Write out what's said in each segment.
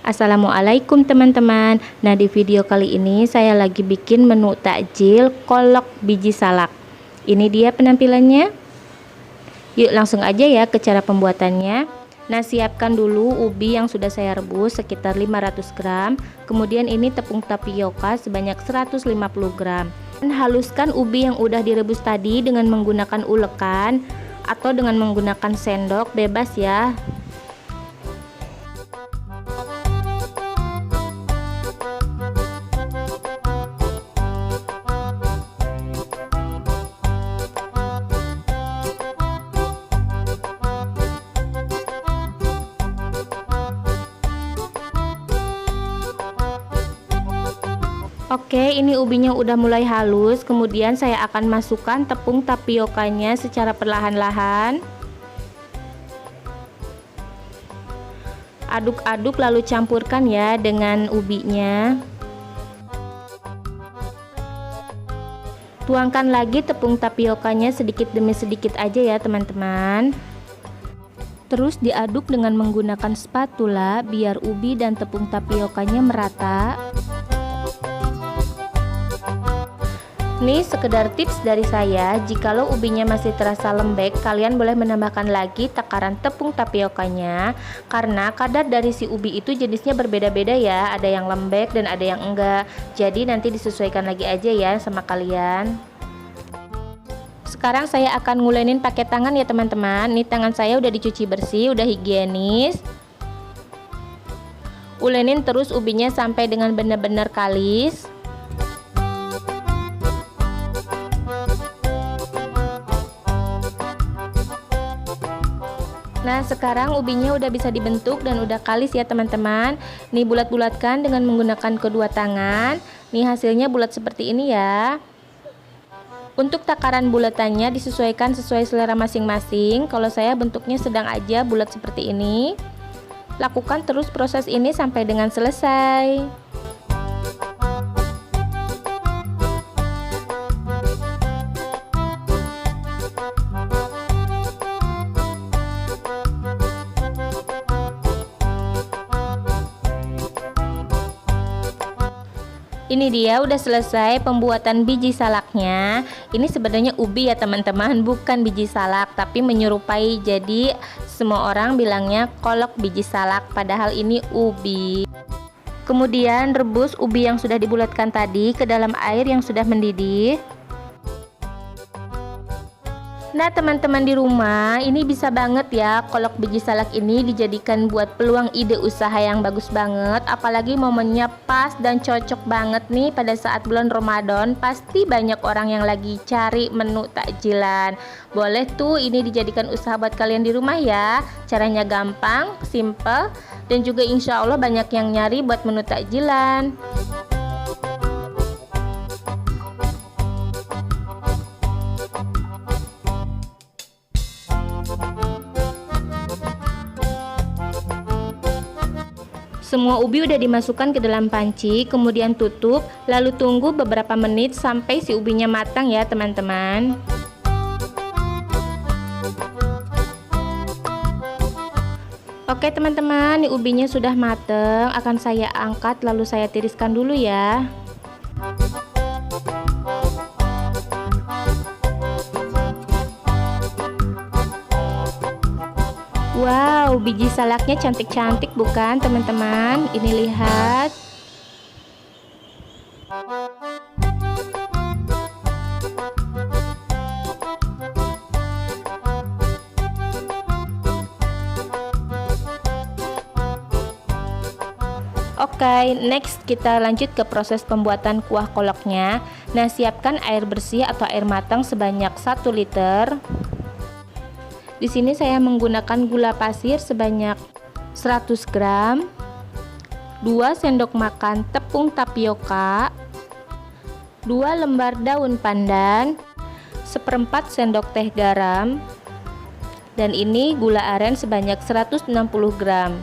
Assalamualaikum teman-teman. Nah, di video kali ini saya lagi bikin menu takjil kolak biji salak. Ini dia penampilannya. Yuk langsung aja ya ke cara pembuatannya. Nah, siapkan dulu ubi yang sudah saya rebus sekitar 500 gram. Kemudian ini tepung tapioka sebanyak 150 gram. Dan haluskan ubi yang udah direbus tadi dengan menggunakan ulekan atau dengan menggunakan sendok, bebas ya. Oke, ini ubinya udah mulai halus. Kemudian saya akan masukkan tepung tapiokanya secara perlahan-lahan. Aduk-aduk lalu campurkan ya dengan ubinya. Tuangkan lagi tepung tapiokanya sedikit demi sedikit aja ya teman-teman. Terus diaduk dengan menggunakan spatula biar ubi dan tepung tapiokanya merata. Nih sekedar tips dari saya, jikalau ubinya masih terasa lembek, kalian boleh menambahkan lagi takaran tepung tapiokanya. Karena kadar dari si ubi itu jenisnya berbeda-beda ya, ada yang lembek dan ada yang enggak. Jadi nanti disesuaikan lagi aja ya sama kalian. Sekarang saya akan ngulenin pakai tangan ya teman-teman. Nih tangan saya udah dicuci bersih, udah higienis. Ulenin terus ubinya sampai dengan benar-benar kalis. Nah, sekarang ubinya udah bisa dibentuk dan udah kalis ya teman-teman. Nih bulat-bulatkan dengan menggunakan kedua tangan. Nih hasilnya bulat seperti ini ya. Untuk takaran bulatannya disesuaikan sesuai selera masing-masing. Kalau saya bentuknya sedang aja bulat seperti ini. Lakukan terus proses ini sampai dengan selesai. Ini dia udah selesai pembuatan biji salaknya. Ini sebenarnya ubi ya teman-teman, bukan biji salak, tapi menyerupai. Jadi semua orang bilangnya kolak biji salak, padahal ini ubi. Kemudian rebus ubi yang sudah dibulatkan tadi ke dalam air yang sudah mendidih. Nah teman-teman di rumah, ini bisa banget ya kolak biji salak ini dijadikan buat peluang ide usaha yang bagus banget. Apalagi momennya pas dan cocok banget nih pada saat bulan Ramadan. Pasti banyak orang yang lagi cari menu takjilan. Boleh tuh ini dijadikan usaha buat kalian di rumah ya. Caranya gampang, simple, dan juga insya Allah banyak yang nyari buat menu takjilan. Semua ubi udah dimasukkan ke dalam panci, kemudian tutup, lalu tunggu beberapa menit sampai si ubinya matang ya teman-teman. Oke teman-teman, ini ubinya sudah matang, akan saya angkat lalu saya tiriskan dulu ya. Wow, biji salaknya cantik-cantik bukan teman-teman? Ini lihat. Oke, next kita lanjut ke proses pembuatan kuah kolaknya. Nah, siapkan air bersih atau air matang sebanyak 1 liter. Di sini saya menggunakan gula pasir sebanyak 100 gram, 2 sendok makan tepung tapioka, 2 lembar daun pandan, 1/4 sendok teh garam, dan ini gula aren sebanyak 160 gram.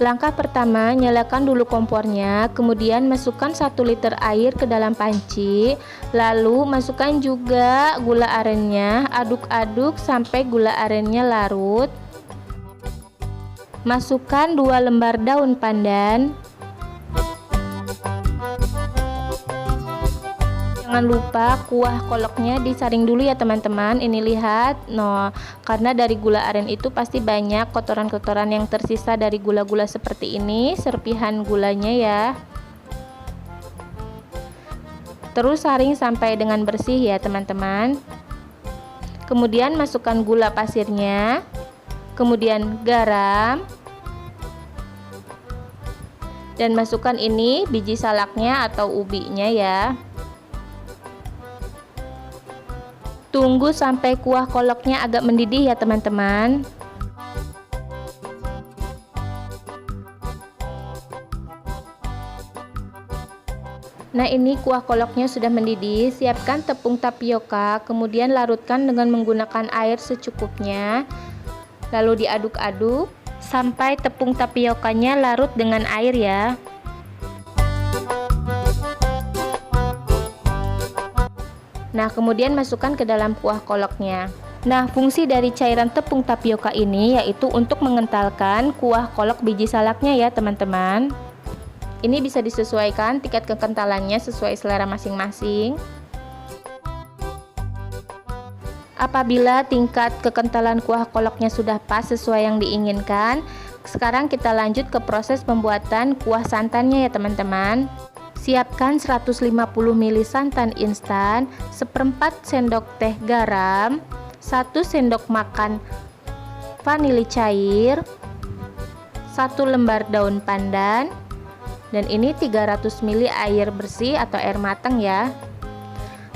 Langkah pertama, nyalakan dulu kompornya, kemudian masukkan 1 liter air ke dalam panci, lalu masukkan juga gula arennya, aduk-aduk sampai gula arennya larut. Masukkan 2 lembar daun pandan. Jangan lupa kuah kolaknya disaring dulu ya teman-teman. Ini lihat, karena dari gula aren itu pasti banyak kotoran-kotoran yang tersisa dari gula-gula seperti ini, serpihan gulanya ya. Terus saring sampai dengan bersih ya teman-teman. Kemudian masukkan gula pasirnya, kemudian garam, dan masukkan ini biji salaknya atau ubinya ya. Tunggu sampai kuah kolaknya agak mendidih ya teman-teman. Nah, ini kuah kolaknya sudah mendidih. Siapkan tepung tapioka, kemudian larutkan dengan menggunakan air secukupnya. Lalu diaduk-aduk sampai tepung tapiokanya larut dengan air ya. Nah, kemudian masukkan ke dalam kuah kolaknya. Nah, fungsi dari cairan tepung tapioka ini yaitu untuk mengentalkan kuah kolak biji salaknya ya teman-teman. Ini bisa disesuaikan tingkat kekentalannya sesuai selera masing-masing. Apabila tingkat kekentalan kuah kolaknya sudah pas sesuai yang diinginkan, sekarang kita lanjut ke proses pembuatan kuah santannya ya teman-teman. Siapkan 150 ml santan instan, 1/4 sendok teh garam, 1 sendok makan vanili cair, 1 lembar daun pandan, dan ini 300 ml air bersih atau air matang ya.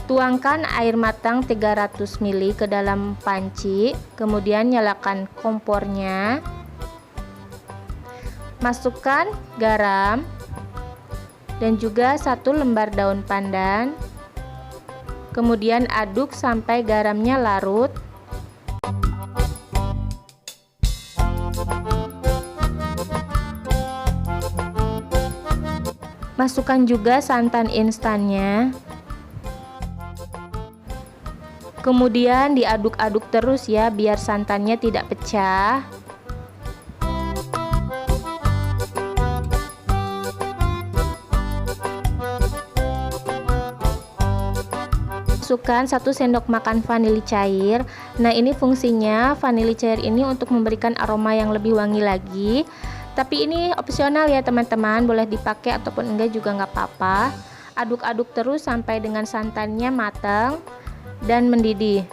Tuangkan air matang 300 ml ke dalam panci, kemudian nyalakan kompornya. Masukkan garam dan juga 1 lembar daun pandan. Kemudian aduk sampai garamnya larut. Masukkan juga santan instannya. Kemudian diaduk-aduk terus ya biar santannya tidak pecah. Masukkan 1 sendok makan vanili cair. Nah, ini fungsinya vanili cair ini untuk memberikan aroma yang lebih wangi lagi. Tapi ini opsional ya teman-teman, boleh dipakai ataupun enggak juga nggak apa-apa. Aduk-aduk terus sampai dengan santannya matang dan mendidih.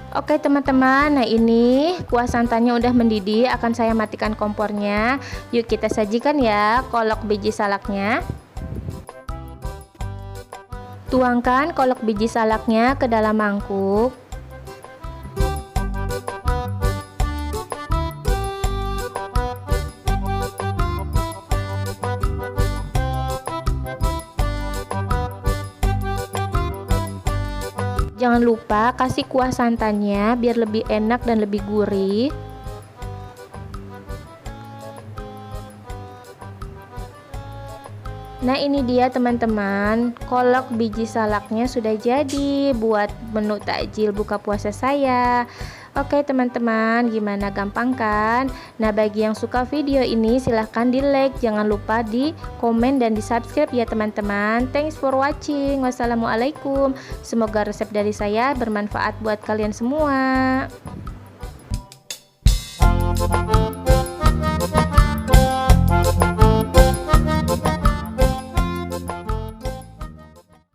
Oke teman-teman, nah ini kuah santannya udah mendidih, akan saya matikan kompornya. Yuk kita sajikan ya kolak biji salaknya. Tuangkan kolak biji salaknya ke dalam mangkuk. Jangan lupa kasih kuah santannya biar lebih enak dan lebih gurih. Nah, ini dia teman-teman, kolak biji salaknya sudah jadi buat menu takjil buka puasa saya. Oke teman-teman, gimana, gampang kan? Nah, bagi yang suka video ini silahkan di like, jangan lupa di komen dan di subscribe ya teman-teman. Thanks for watching. Wassalamualaikum. Semoga resep dari saya bermanfaat buat kalian semua.